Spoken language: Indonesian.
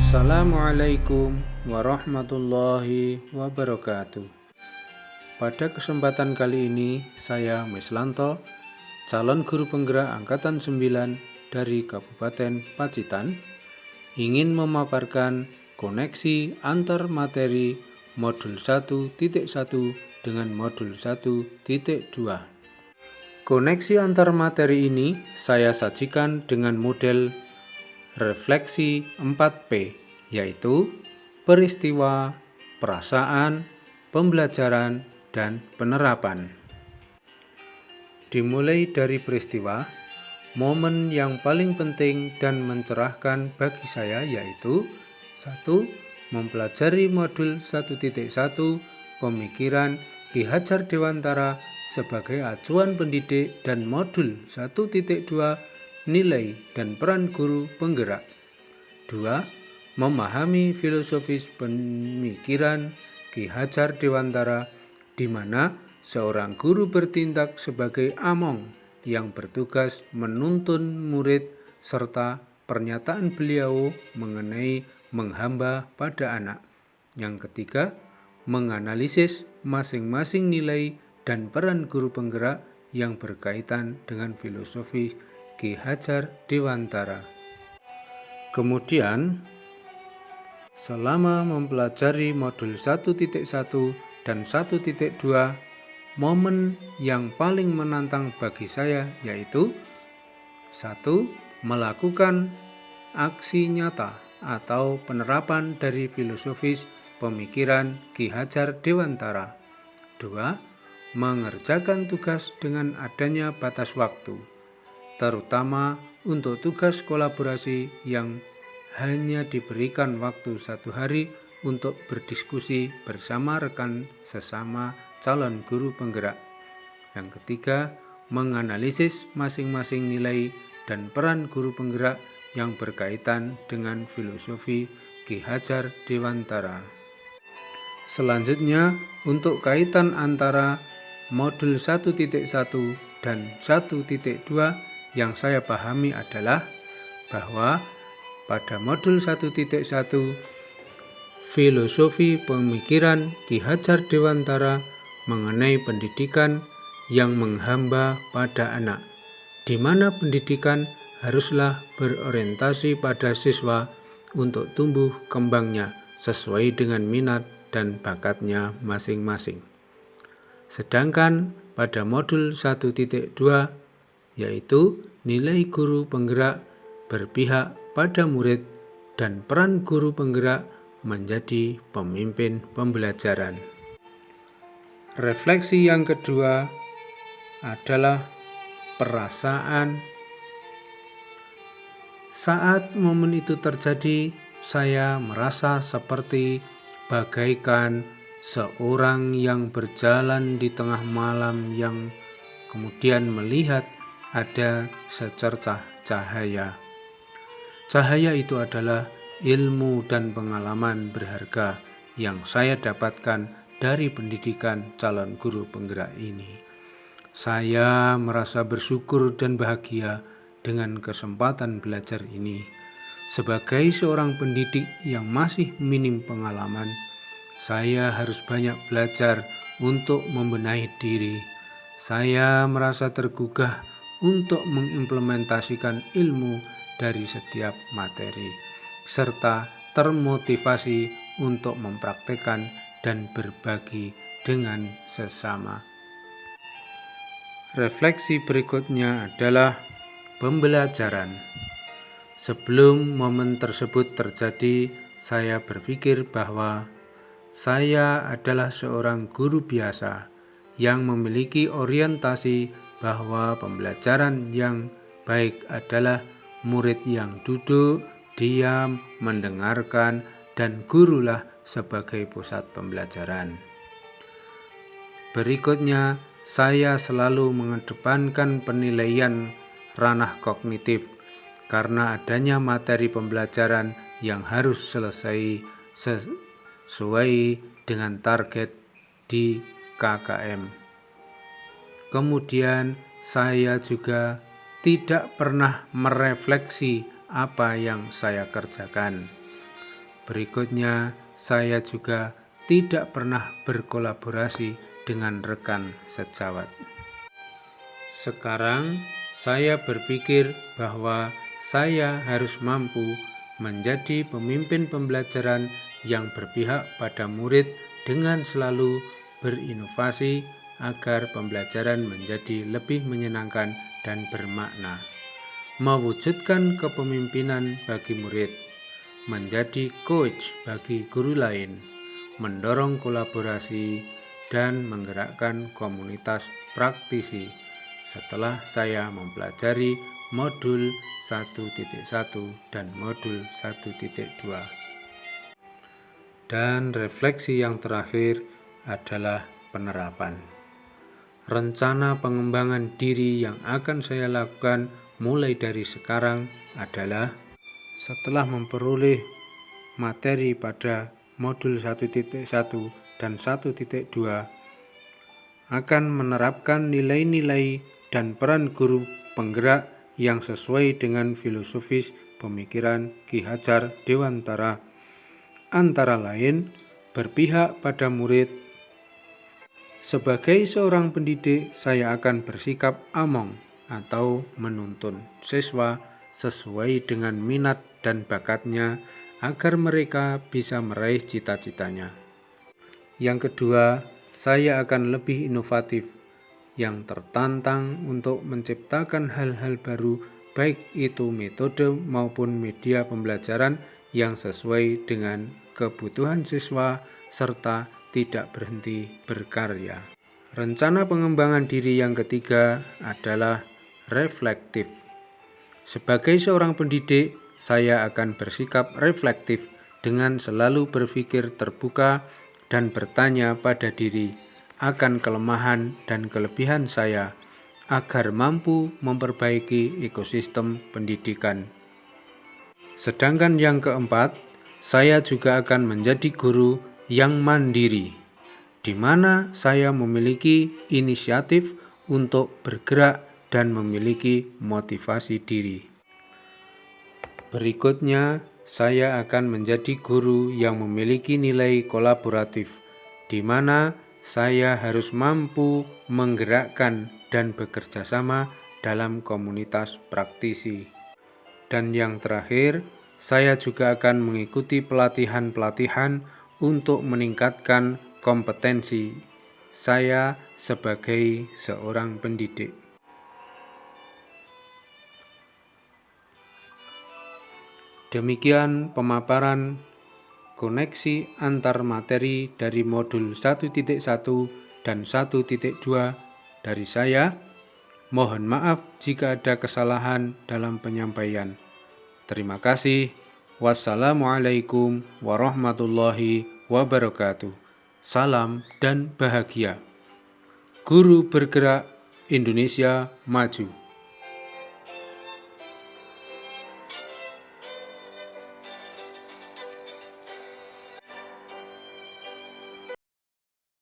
Assalamualaikum warahmatullahi wabarakatuh. Pada kesempatan kali ini, saya Meslanto, calon guru penggerak Angkatan 9 dari Kabupaten Pacitan, ingin memaparkan koneksi antar materi modul 1.1 dengan modul 1.2. Koneksi antar materi ini saya sajikan dengan model refleksi 4P, yaitu peristiwa, perasaan, pembelajaran, dan penerapan. Dimulai dari peristiwa, momen yang paling penting dan mencerahkan bagi saya yaitu 1. Mempelajari modul 1.1 pemikiran Ki Hajar Dewantara sebagai acuan pendidik dan modul 1.2 nilai dan peran guru penggerak. 2. Memahami filosofis pemikiran Ki Hajar Dewantara di mana seorang guru bertindak sebagai among yang bertugas menuntun murid serta pernyataan beliau mengenai menghamba pada anak. Yang ketiga, menganalisis masing-masing nilai dan peran guru penggerak yang berkaitan dengan filosofi Ki Hajar Dewantara. Kemudian, selama mempelajari modul 1.1 dan 1.2, momen yang paling menantang bagi saya yaitu 1. Melakukan aksi nyata atau penerapan dari filosofis pemikiran Ki Hajar Dewantara. 2. Mengerjakan tugas dengan adanya batas waktu, terutama untuk tugas kolaborasi yang hanya diberikan waktu 1 hari untuk berdiskusi bersama rekan sesama calon guru penggerak. Yang ketiga, menganalisis masing-masing nilai dan peran guru penggerak yang berkaitan dengan filosofi Ki Hajar Dewantara. Selanjutnya, untuk kaitan antara modul 1.1 dan 1.2 yang saya pahami adalah bahwa pada modul 1.1 filosofi pemikiran Ki Hajar Dewantara mengenai pendidikan yang menghamba pada anak, di mana pendidikan haruslah berorientasi pada siswa untuk tumbuh kembangnya sesuai dengan minat dan bakatnya masing-masing. Sedangkan pada modul 1.2 yaitu nilai guru penggerak berpihak pada murid dan peran guru penggerak menjadi pemimpin pembelajaran. Refleksi yang kedua adalah perasaan. Saat momen itu terjadi, saya merasa seperti bagaikan seorang yang berjalan di tengah malam yang kemudian melihat ada secercah cahaya. Cahaya itu adalah ilmu dan pengalaman berharga yang saya dapatkan dari pendidikan calon guru penggerak ini. Saya merasa bersyukur dan bahagia dengan kesempatan belajar ini. Sebagai seorang pendidik yang masih minim pengalaman, saya harus banyak belajar untuk membenahi diri. Saya merasa tergugah untuk mengimplementasikan ilmu dari setiap materi, serta termotivasi untuk mempraktekkan dan berbagi dengan sesama. Refleksi berikutnya adalah pembelajaran. Sebelum momen tersebut terjadi, saya berpikir bahwa saya adalah seorang guru biasa yang memiliki orientasi bahwa pembelajaran yang baik adalah murid yang duduk, diam, mendengarkan, dan gurulah sebagai pusat pembelajaran. Berikutnya, saya selalu mengedepankan penilaian ranah kognitif karena adanya materi pembelajaran yang harus selesai sesuai dengan target di KKM. Kemudian saya juga tidak pernah merefleksi apa yang saya kerjakan. Berikutnya, saya juga tidak pernah berkolaborasi dengan rekan sejawat. Sekarang, saya berpikir bahwa saya harus mampu menjadi pemimpin pembelajaran yang berpihak pada murid dengan selalu berinovasi agar pembelajaran menjadi lebih menyenangkan dan bermakna. Mewujudkan kepemimpinan bagi murid, menjadi coach bagi guru lain, mendorong kolaborasi, dan menggerakkan komunitas praktisi setelah saya mempelajari modul 1.1 dan modul 1.2. Dan refleksi yang terakhir adalah penerapan. Rencana pengembangan diri yang akan saya lakukan mulai dari sekarang adalah setelah memperoleh materi pada modul 1.1 dan 1.2 akan menerapkan nilai-nilai dan peran guru penggerak yang sesuai dengan filosofis pemikiran Ki Hajar Dewantara, antara lain berpihak pada murid. Sebagai seorang pendidik, saya akan bersikap among atau menuntun siswa sesuai dengan minat dan bakatnya agar mereka bisa meraih cita-citanya. Yang kedua, saya akan lebih inovatif, yang tertantang untuk menciptakan hal-hal baru, baik itu metode maupun media pembelajaran yang sesuai dengan kebutuhan siswa, serta tidak berhenti berkarya. Rencana pengembangan diri yang ketiga adalah reflektif. Sebagai seorang pendidik, saya akan bersikap reflektif dengan selalu berpikir terbuka dan bertanya pada diri akan kelemahan dan kelebihan saya agar mampu memperbaiki ekosistem pendidikan. Sedangkan yang keempat, saya juga akan menjadi guru yang mandiri, di mana saya memiliki inisiatif untuk bergerak dan memiliki motivasi diri. Berikutnya, saya akan menjadi guru yang memiliki nilai kolaboratif, di mana saya harus mampu menggerakkan dan bekerja sama dalam komunitas praktisi. Dan yang terakhir, saya juga akan mengikuti pelatihan-pelatihan untuk meningkatkan kompetensi saya sebagai seorang pendidik. Demikian pemaparan koneksi antar materi dari modul 1.1 dan 1.2 dari saya. Mohon maaf jika ada kesalahan dalam penyampaian. Terima kasih. Wassalamualaikum warahmatullahi wabarakatuh. Salam dan bahagia. Guru bergerak Indonesia maju.